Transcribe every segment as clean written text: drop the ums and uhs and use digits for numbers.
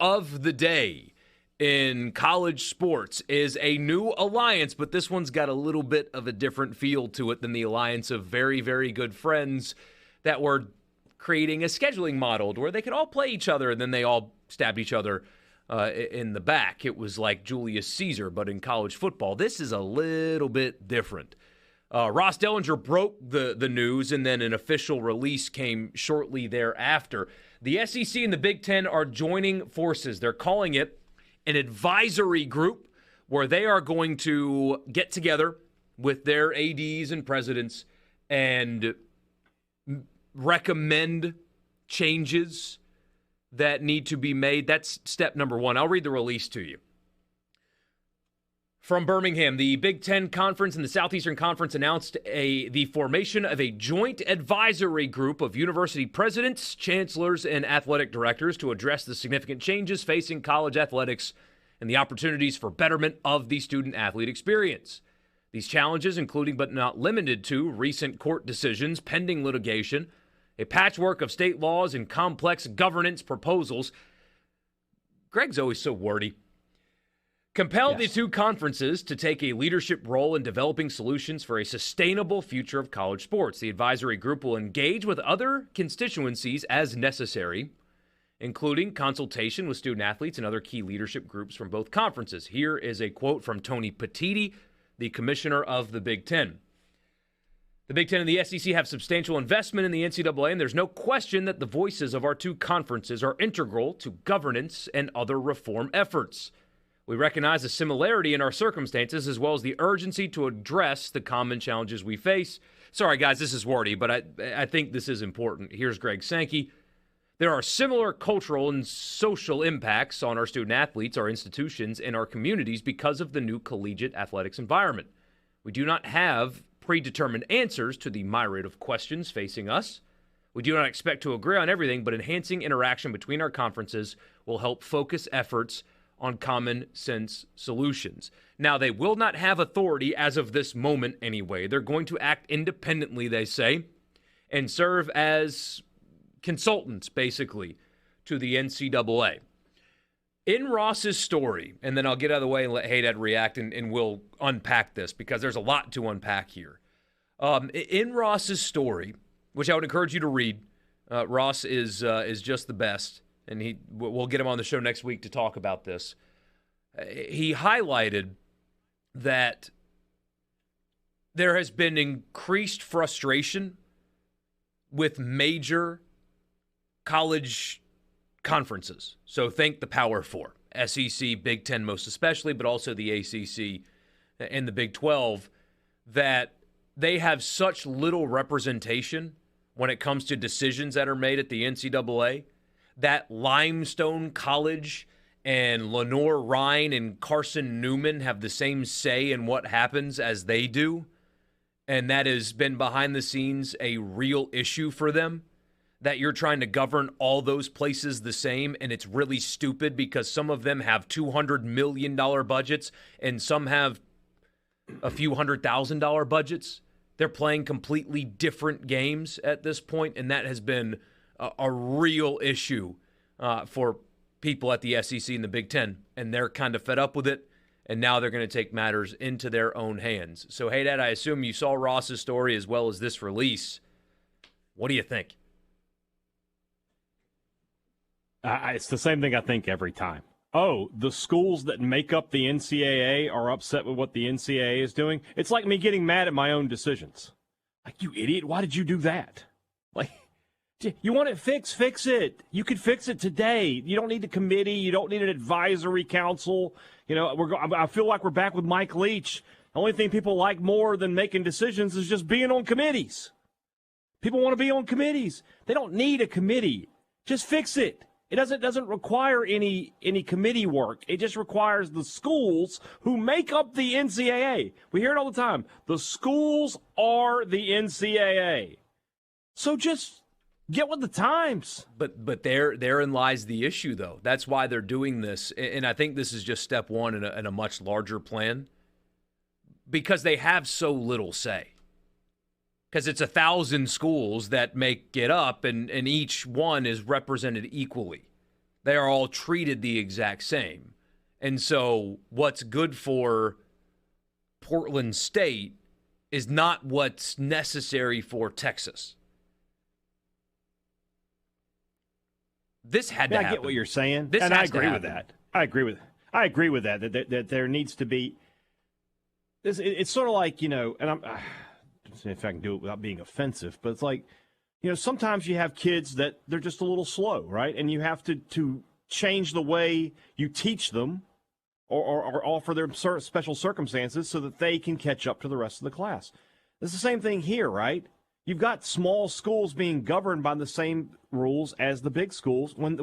of the day in college sports is a new alliance, but this one's got a little bit of a different feel to it than the alliance of very, very good friends that were creating a scheduling model where they could all play each other and then they all stabbed each other in the back. It was like Julius Caesar, but in college football. This is a little bit different. Ross Dellinger broke the news, and then an official release came shortly thereafter. The SEC and the Big 10 are joining forces. They're calling it an advisory group where they are going to get together with their ADs and presidents and recommend changes that need to be made. That's step number one. I'll read the release to you. From Birmingham, the Big 10 Conference and the Southeastern Conference announced the formation of a joint advisory group of university presidents, chancellors, and athletic directors to address the significant changes facing college athletics and the opportunities for betterment of the student-athlete experience. These challenges, including but not limited to recent court decisions, pending litigation, a patchwork of state laws, and complex governance proposals. Greg's always so wordy. Compelled the two conferences to take a leadership role in developing solutions for a sustainable future of college sports. The advisory group will engage with other constituencies as necessary, including consultation with student athletes and other key leadership groups from both conferences. Here is a quote from Tony Petitti, the commissioner of the Big 10. The Big 10 and the SEC have substantial investment in the NCAA, and there's no question that the voices of our two conferences are integral to governance and other reform efforts. We recognize the similarity in our circumstances as well as the urgency to address the common challenges we face. Sorry, guys, this is wordy, but I think this is important. Here's Greg Sankey. There are similar cultural and social impacts on our student athletes, our institutions, and our communities because of the new collegiate athletics environment. We do not have predetermined answers to the myriad of questions facing us. We do not expect to agree on everything, but enhancing interaction between our conferences will help focus efforts on common sense solutions. Now, they will not have authority as of this moment anyway. They're going to act independently, they say, and serve as consultants, basically, to the NCAA. In Ross's story, and then I'll get out of the way and let Haydad react, and we'll unpack this because there's a lot to unpack here. In Ross's story, which I would encourage you to read, Ross is just the best, and we'll get him on the show next week to talk about this. He highlighted that there has been increased frustration with major college conferences. So think the Power Four, SEC, Big 10 most especially, but also the ACC and the Big 12, that they have such little representation when it comes to decisions that are made at the NCAA, that Limestone College and Lenore-Rhine and Carson Newman have the same say in what happens as they do, and that has been behind the scenes a real issue for them. That you're trying to govern all those places the same, and it's really stupid because some of them have $200 million budgets and some have a few $100,000 budgets. They're playing completely different games at this point, and that has been a real issue for people at the SEC and the Big 10, and they're kind of fed up with it, and now they're going to take matters into their own hands. So, hey, Dad, I assume you saw Ross's story as well as this release. What do you think? It's the same thing I think every time. Oh, the schools that make up the NCAA are upset with what the NCAA is doing. It's like me getting mad at my own decisions. Like, you idiot, why did you do that? Like, you want it fixed, fix it. You could fix it today. You don't need a committee. You don't need an advisory council. You know, I feel like we're back with Mike Leach. The only thing people like more than making decisions is just being on committees. People want to be on committees. They don't need a committee. Just fix it. It doesn't require any committee work. It just requires the schools who make up the NCAA. We hear it all the time. The schools are the NCAA. So just get with the times. But therein lies the issue, though. That's why they're doing this. And I think this is just step one in a much larger plan. Because they have so little say. Because it's 1,000 schools that make it up, and each one is represented equally. They are all treated the exact same. And so what's good for Portland State is not what's necessary for Texas. This had to happen. I get what you're saying, and I agree with that. I agree with that. That there needs to be. It's sort of like, and I'm. If I can do it without being offensive, but it's like, sometimes you have kids that they're just a little slow, right? And you have to change the way you teach them or offer them special circumstances so that they can catch up to the rest of the class. It's the same thing here, right? You've got small schools being governed by the same rules as the big schools when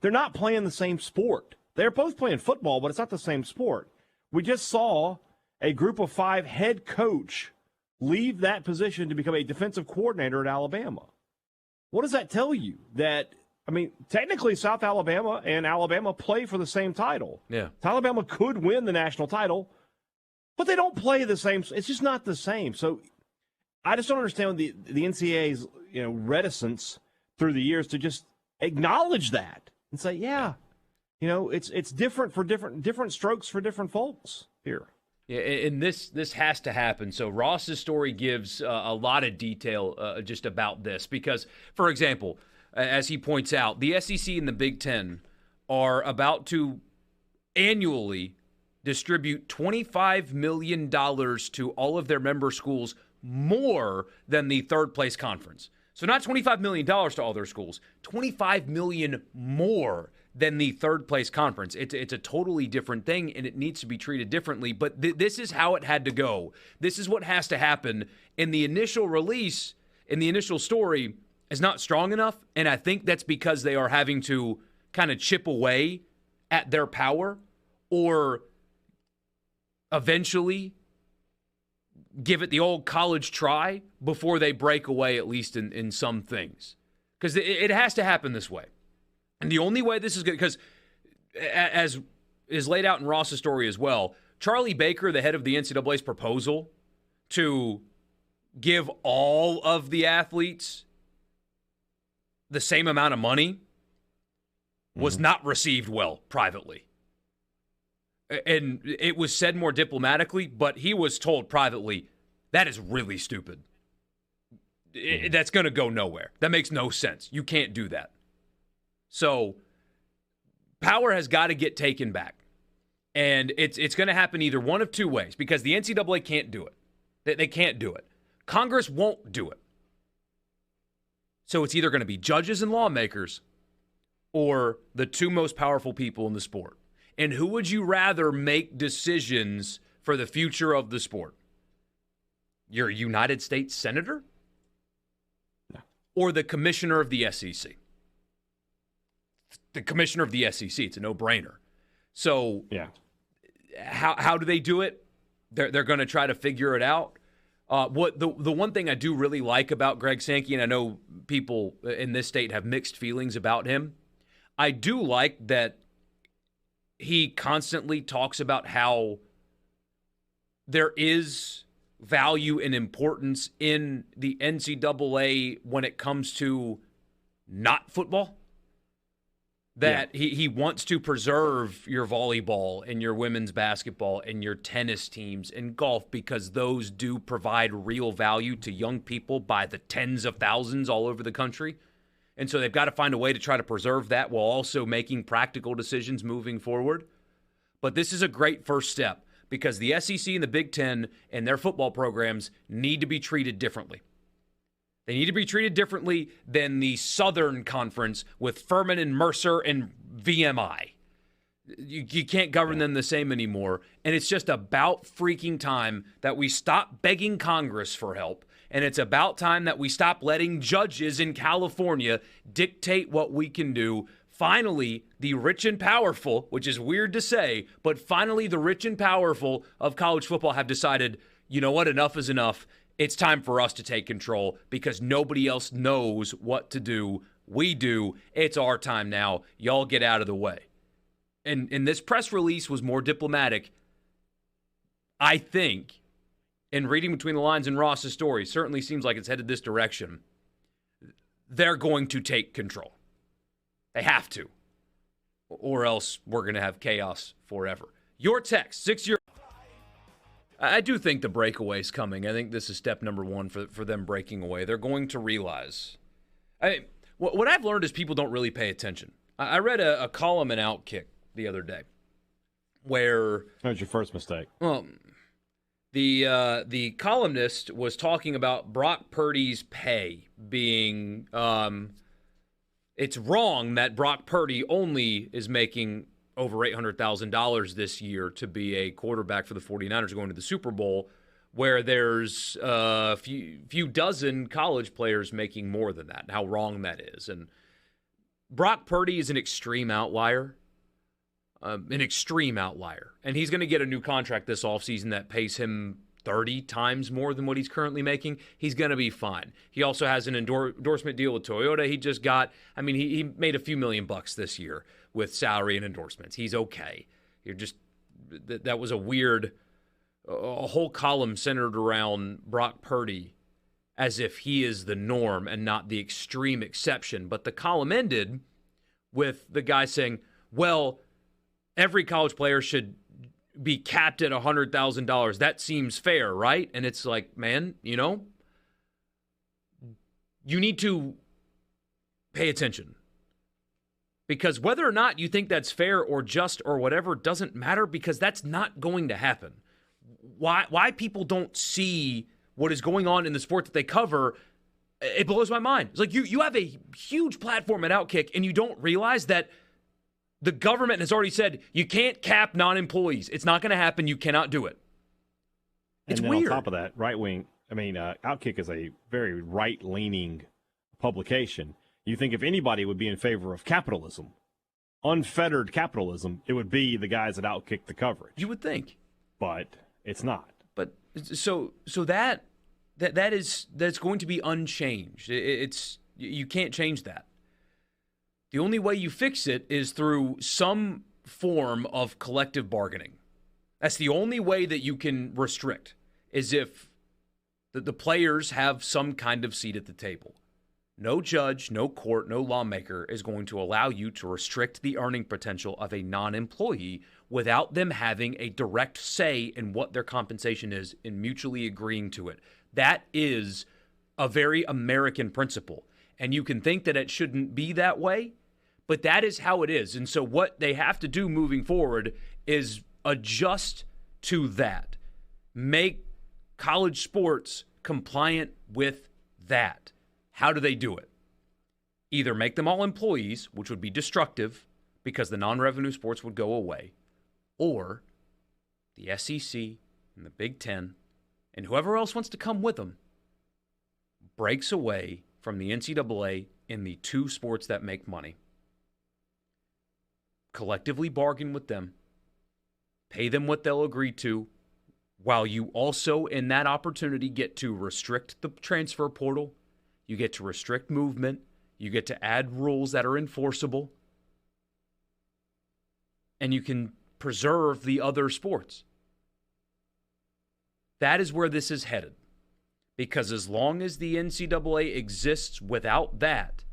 they're not playing the same sport. They're both playing football, but it's not the same sport. We just saw a group of 5 head coach leave that position to become a defensive coordinator at Alabama. What does that tell you? Technically South Alabama and Alabama play for the same title. Yeah. Alabama could win the national title, but they don't play the same. It's just not the same. So I just don't understand the NCAA's reticence through the years to just acknowledge that and say, it's different for different strokes for different folks here. Yeah, and this has to happen. So Ross's story gives a lot of detail just about this because, for example, as he points out, the SEC and the Big 10 are about to annually distribute $25 million to all of their member schools more than the third-place conference. So not $25 million to all their schools, $25 million more than the third-place conference. It's a totally different thing, and it needs to be treated differently. But this is how it had to go. This is what has to happen. In the initial release, in the initial story, is not strong enough, and I think that's because they are having to kind of chip away at their power or eventually give it the old college try before they break away, at least in some things. Because it has to happen this way. And the only way this is good, because as is laid out in Ross's story as well, Charlie Baker, the head of the NCAA's proposal to give all of the athletes the same amount of money was not received well privately. And it was said more diplomatically, but he was told privately, that is really stupid. That's going to go nowhere. That makes no sense. You can't do that. So power has got to get taken back. And it's going to happen either one of two ways, because the NCAA can't do it. They can't do it. Congress won't do it. So it's either going to be judges and lawmakers or the two most powerful people in the sport. And who would you rather make decisions for the future of the sport? Your United States Senator? No. Or the commissioner of the SEC? The commissioner of the SEC. It's a no-brainer. So yeah, how do they do it? They're going to try to figure it out. What the one thing I do really like about Greg Sankey, and I know people in this state have mixed feelings about him, I do like that he constantly talks about how there is value and importance in the NCAA when it comes to not football. That he wants to preserve your volleyball and your women's basketball and your tennis teams and golf, because those do provide real value to young people by the tens of thousands all over the country. And so they've got to find a way to try to preserve that while also making practical decisions moving forward. But this is a great first step, because the SEC and the Big 10 and their football programs need to be treated differently. They need to be treated differently than the Southern Conference with Furman and Mercer and VMI. You can't govern them the same anymore. And it's just about freaking time that we stop begging Congress for help. And it's about time that we stop letting judges in California dictate what we can do. Finally, the rich and powerful, which is weird to say, but finally the rich and powerful of college football have decided, you know what, enough is enough. It's time for us to take control, because nobody else knows what to do. We do. It's our time now. Y'all get out of the way. And this press release was more diplomatic, I think, in reading between the lines in Ross's story. Certainly seems like it's headed this direction. They're going to take control. They have to. or else we're going to have chaos forever. Your text, 60. I do think the breakaway's coming. I think this is step number one for them breaking away. They're going to realize. What I've learned is people don't really pay attention. I read a column in Outkick the other day where... That was your first mistake. Well, the columnist was talking about Brock Purdy's pay being... it's wrong that Brock Purdy only is making over $800,000 this year to be a quarterback for the 49ers going to the Super Bowl, where there's a few dozen college players making more than that, and how wrong that is. And Brock Purdy is an extreme outlier, and he's going to get a new contract this offseason that pays him 30 times more than what he's currently making. He's going to be fine. He also has an endorsement deal with Toyota he just got. I mean, he made a few $1 million this year with salary and endorsements. He's okay. That was a whole column centered around Brock Purdy as if he is the norm and not the extreme exception. But the column ended with the guy saying, well, every college player should be capped at $100,000. That seems fair, right? And it's like, man, you need to pay attention. Because whether or not you think that's fair or just or whatever doesn't matter, because that's not going to happen. Why people don't see what is going on in the sport that they cover, it blows my mind. It's like you have a huge platform at Outkick and you don't realize that the government has already said you can't cap non-employees. It's not going to happen. You cannot do it. It's and then weird. On top of that, Outkick is a very right-leaning publication. You think if anybody would be in favor of capitalism, unfettered capitalism, it would be the guys that Outkick the coverage. You would think. But it's not. But so that's going to be unchanged. You can't change that. The only way you fix it is through some form of collective bargaining. That's the only way that you can restrict, is if the players have some kind of seat at the table. No judge, no court, no lawmaker is going to allow you to restrict the earning potential of a non-employee without them having a direct say in what their compensation is and mutually agreeing to it. That is a very American principle. And you can think that it shouldn't be that way, but that is how it is. And so what they have to do moving forward is adjust to that. Make college sports compliant with that. How do they do it? Either make them all employees, which would be destructive because the non-revenue sports would go away, or the SEC and the Big 10 and whoever else wants to come with them breaks away from the NCAA in the two sports that make money. Collectively bargain with them, pay them what they'll agree to, while you also in that opportunity get to restrict the transfer portal. You get to restrict movement. You get to add rules that are enforceable. And you can preserve the other sports. That is where this is headed. Because as long as the NCAA exists without that,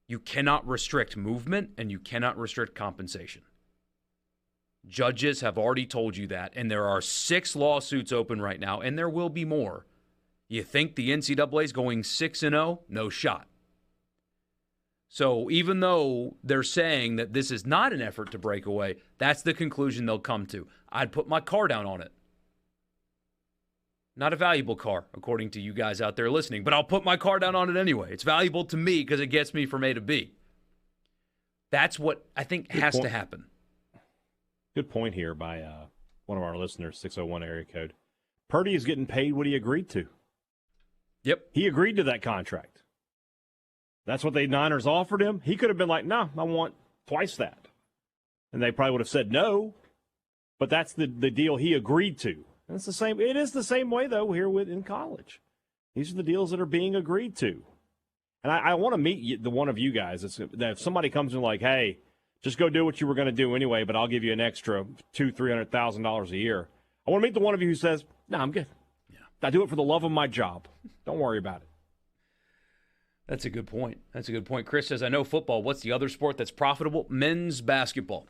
you cannot restrict movement and you cannot restrict compensation. Judges have already told you that, and there are 6 lawsuits open right now, and there will be more. You think the NCAA is going 6-0? No shot. So even though they're saying that this is not an effort to break away, that's the conclusion they'll come to. I'd put my car down on it. Not a valuable car, according to you guys out there listening, but I'll put my car down on it anyway. It's valuable to me because it gets me from A to B. That's what I think has to happen. Good point here by one of our listeners, 601 area code. Purdy is getting paid what he agreed to. Yep. He agreed to that contract. That's what the Niners offered him. He could have been like, no, I want twice that. And they probably would have said no, but that's the deal he agreed to. And it's the same. It is the same way, though, here in college. These are the deals that are being agreed to. And I want to meet the one of you guys. That if somebody comes in like, hey, just go do what you were going to do anyway, but I'll give you an extra $200,000-$300,000 a year. I want to meet the one of you who says, no, I'm good. I do it for the love of my job. Don't worry about it. That's a good point. Chris says, I know football. What's the other sport that's profitable? Men's basketball.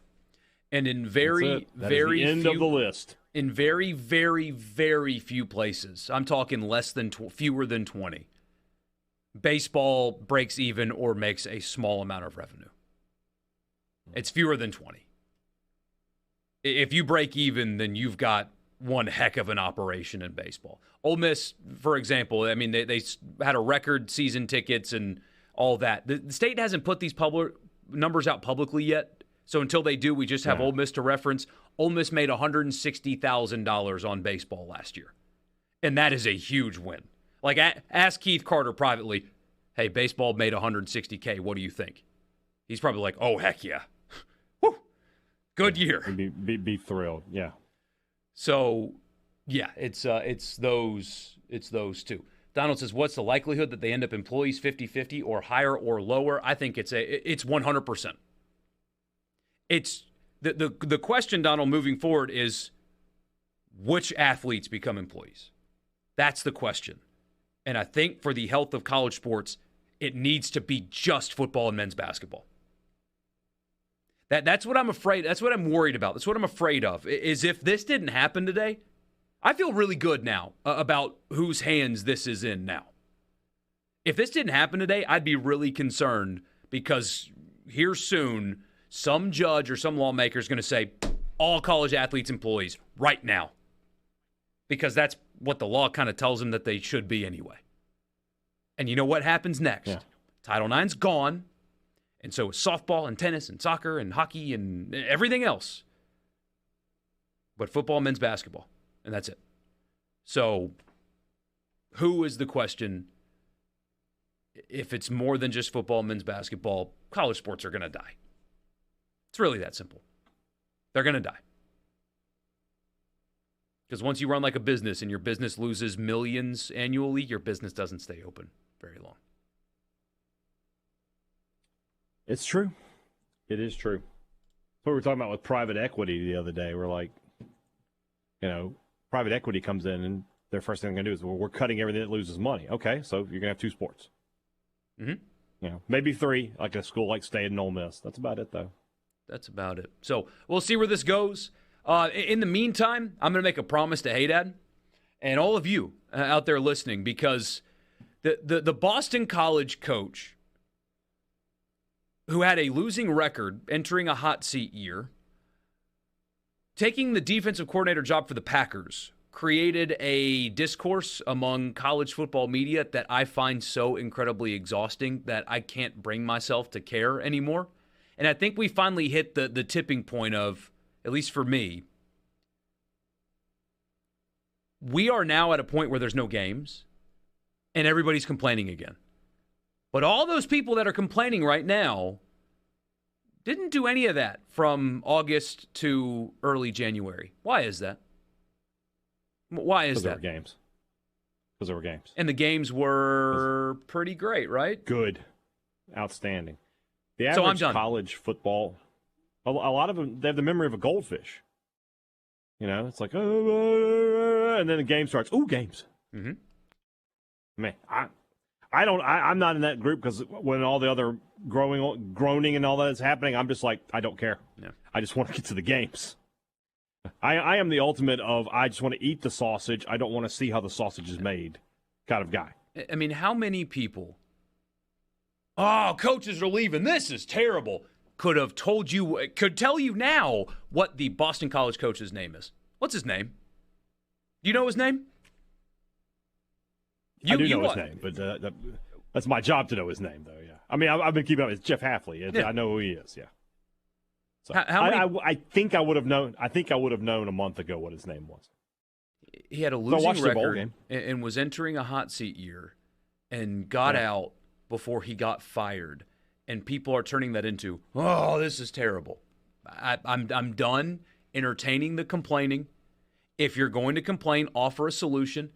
And in very end few, of the list. In very, very, very few places, I'm talking fewer than 20, baseball breaks even or makes a small amount of revenue. It's fewer than 20. If you break even, then you've got one heck of an operation in baseball. Ole Miss, for example, I mean, they had a record season tickets and all that. The state hasn't put these public numbers out publicly yet, so until they do, we just have Ole Miss to reference. Ole Miss made $160,000 on baseball last year, and that is a huge win. Like, ask Keith Carter privately, hey, baseball made $160K. What do you think? He's probably like, oh, heck yeah. Woo! Good year. Be thrilled, yeah. So, yeah, it's those two. Donald says, what's the likelihood that they end up employees 50-50 or higher or lower? I think it's 100%. It's the question, Donald, moving forward is which athletes become employees? That's the question. And I think for the health of college sports, it needs to be just football and men's basketball. That's what I'm afraid. That's what I'm worried about. That's what I'm afraid of. Is if this didn't happen today, I feel really good now about whose hands this is in now. If this didn't happen today, I'd be really concerned because here soon, some judge or some lawmaker is going to say, all college athletes employees right now. Because that's what the law kind of tells them that they should be anyway. And you know what happens next? Yeah. Title IX's gone. And so is softball and tennis and soccer and hockey and everything else. But football, men's basketball. And that's it. So who is the question? If it's more than just football, men's basketball, college sports are going to die. It's really that simple. They're going to die. Because once you run like a business and your business loses millions annually, your business doesn't stay open very long. It's true. It is true. That's what we were talking about with private equity the other day. We're like, private equity comes in and their first thing they're going to do is, well, we're cutting everything that loses money. Okay, so you're going to have two sports. Mm-hmm. Maybe three, like a school like State and Ole Miss. That's about it, though. That's about it. So we'll see where this goes. In the meantime, I'm going to make a promise to Haydad and all of you out there listening, because the Boston College coach who had a losing record entering a hot seat year, taking the defensive coordinator job for the Packers, created a discourse among college football media that I find so incredibly exhausting that I can't bring myself to care anymore. And I think we finally hit the tipping point of, at least for me, we are now at a point where there's no games and everybody's complaining again. But all those people that are complaining right now didn't do any of that from August to early January. Why is that? Why is that? Because there were games. And the games were pretty great, right? Good. Outstanding. The average college football, a lot of them, they have the memory of a goldfish. It's like, and then the game starts. Ooh, games. Mm-hmm. Man, I'm not in that group, because when all the other groaning and all that is happening, I'm just like, I don't care. Yeah. I just want to get to the games. I am the ultimate of, I just want to eat the sausage. I don't want to see how the sausage is made kind of guy. I mean, how many people, coaches are leaving, this is terrible, could tell you now what the Boston College coach's name is. What's his name? Do you know his name? I do know his name, but that's my job to know his name, though, yeah. I mean, I've been keeping up with Jeff Hafley. I know who he is, yeah. So I think I would have known. I think I would have known a month ago what his name was. He had a losing record and was entering a hot seat year, and got out before he got fired. And people are turning that into, this is terrible. I'm done entertaining the complaining. If you're going to complain, offer a solution.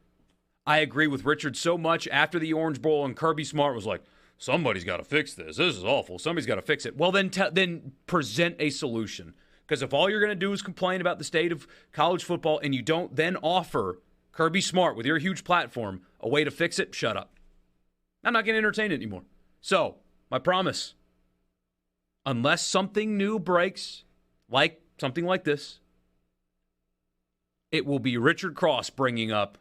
I agree with Richard so much after the Orange Bowl, and Kirby Smart was like, somebody's got to fix this. This is awful. Somebody's got to fix it. Well, then present a solution. Because if all you're going to do is complain about the state of college football and you don't then offer Kirby Smart with your huge platform a way to fix it, shut up. I'm not going to entertain it anymore. So, my promise, unless something new breaks, like something like this, it will be Richard Cross bringing up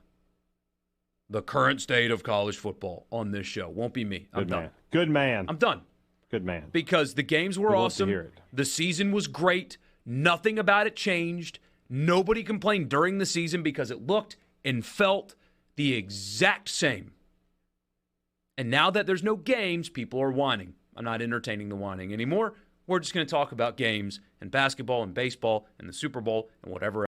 the current state of college football on this show. Won't be me. I'm done. Good man. I'm done. Good man. Because the games were awesome. To hear it. The season was great. Nothing about it changed. Nobody complained during the season because it looked and felt the exact same. And now that there's no games, people are whining. I'm not entertaining the whining anymore. We're just going to talk about games and basketball and baseball and the Super Bowl and whatever else.